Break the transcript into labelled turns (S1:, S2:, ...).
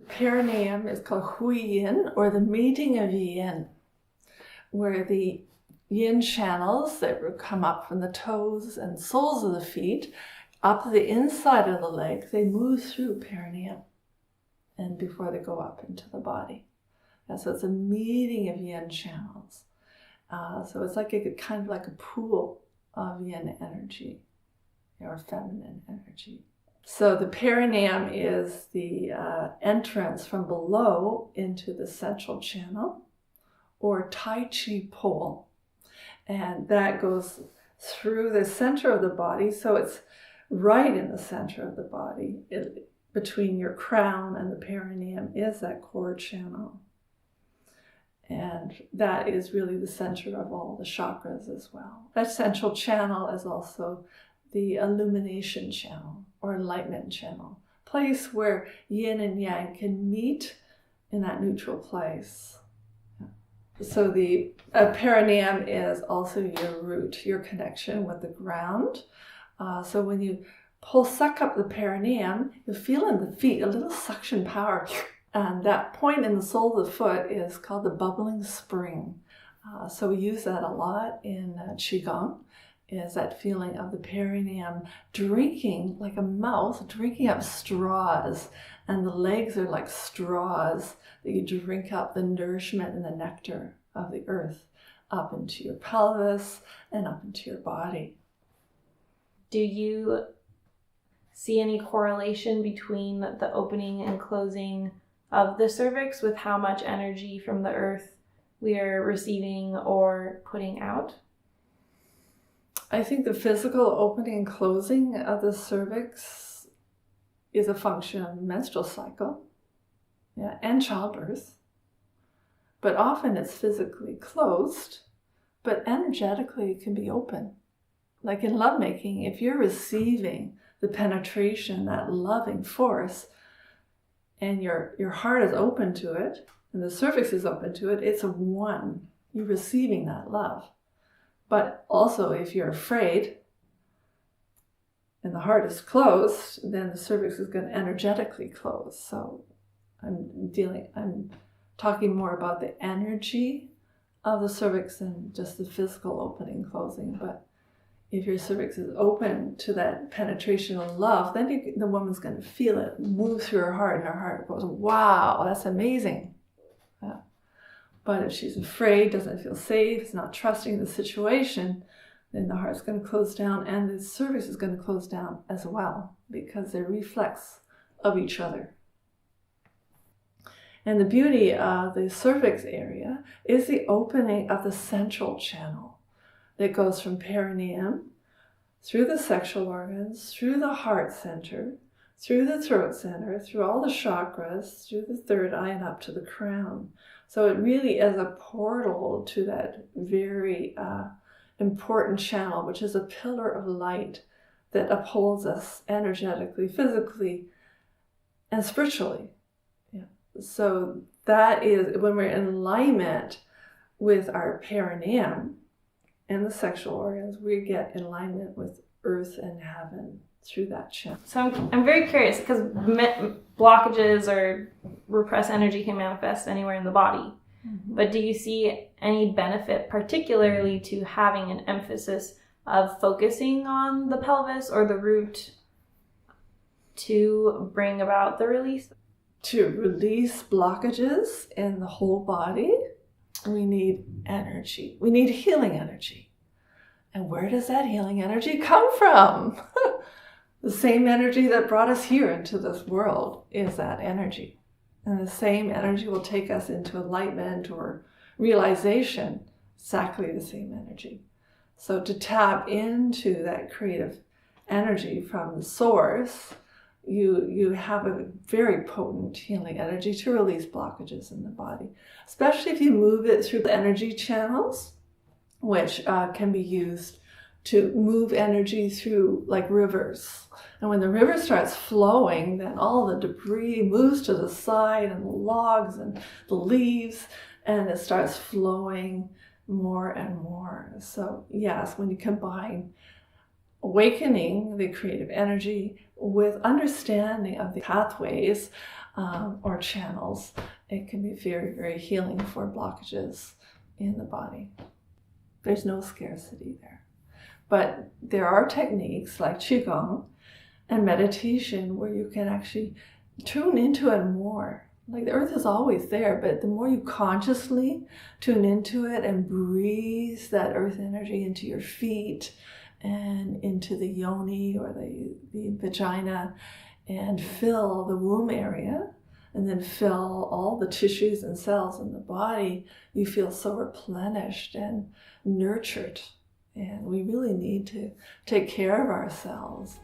S1: Perineum is called Hui Yin, or the meeting of Yin, where the Yin channels that come up from the toes and soles of the feet, up the inside of the leg, they move through perineum and before they go up into the body. And so it's a meeting of Yin channels. So it's like kind of like a pool of Yin energy or feminine energy. So the perineum is the entrance from below into the central channel, or Tai Chi pole. And that goes through the center of the body. So it's right in the center of the body. Between your crown and the perineum is that core channel. And that is really the center of all the chakras as well. That central channel is also the illumination channel or enlightenment channel, place where yin and yang can meet in that neutral place. So the perineum is also your root, your connection with the ground. So when you suck up the perineum, you feel in the feet a little suction power. And that point in the sole of the foot is called the bubbling spring. So we use that a lot in Qigong, is that feeling of the perineum drinking, like a mouth, drinking up straws. And the legs are like straws that you drink up the nourishment and the nectar of the earth up into your pelvis and up into your body.
S2: Do you see any correlation between the opening and closing of the cervix with how much energy from the earth we are receiving or putting out?
S1: I think the physical opening and closing of the cervix is a function of menstrual cycle, and childbirth. But often it's physically closed, but energetically it can be open. Like in lovemaking, if you're receiving the penetration, that loving force, and your heart is open to it, and the cervix is open to it, it's a one. You're receiving that love. But also if you're afraid and the heart is closed, then the cervix is going to energetically close. So I'm talking more about the energy of the cervix than just the physical opening, closing. But if your cervix is open to that penetration of love, then the woman's going to feel it move through her heart, and her heart goes, wow, that's amazing. Yeah. But if she's afraid, doesn't feel safe, is not trusting the situation, then the heart's going to close down, and the cervix is going to close down as well, because they're reflex of each other. And the beauty of the cervix area is the opening of the central channel that goes from perineum through the sexual organs, through the heart center, through the throat center, through all the chakras, through the third eye, and up to the crown. So it really is a portal to that very important channel, which is a pillar of light that upholds us energetically, physically, and spiritually. Yeah. So that is when we're in alignment with our perineum and the sexual organs, we get in alignment with earth and heaven through that channel.
S2: So I'm very curious, because blockages or repressed energy can manifest anywhere in the body. Mm-hmm. But do you see any benefit particularly to having an emphasis of focusing on the pelvis or the root to bring about the release?
S1: To release blockages in the whole body, we need energy. We need healing energy. And where does that healing energy come from? The same energy that brought us here into this world is that energy. And the same energy will take us into enlightenment or realization, exactly the same energy. So to tap into that creative energy from the source, you have a very potent healing energy to release blockages in the body, especially if you move it through the energy channels, which can be used to move energy through like rivers. And when the river starts flowing, then all the debris moves to the side, and the logs and the leaves, and it starts flowing more and more. So yes, when you combine awakening the creative energy with understanding of the pathways or channels, it can be very, very healing for blockages in the body. There's no scarcity there. But there are techniques like Qigong and meditation where you can actually tune into it more. Like the earth is always there, but the more you consciously tune into it and breathe that earth energy into your feet and into the yoni or the vagina, and fill the womb area, and then fill all the tissues and cells in the body, you feel so replenished and nurtured. And we really need to take care of ourselves.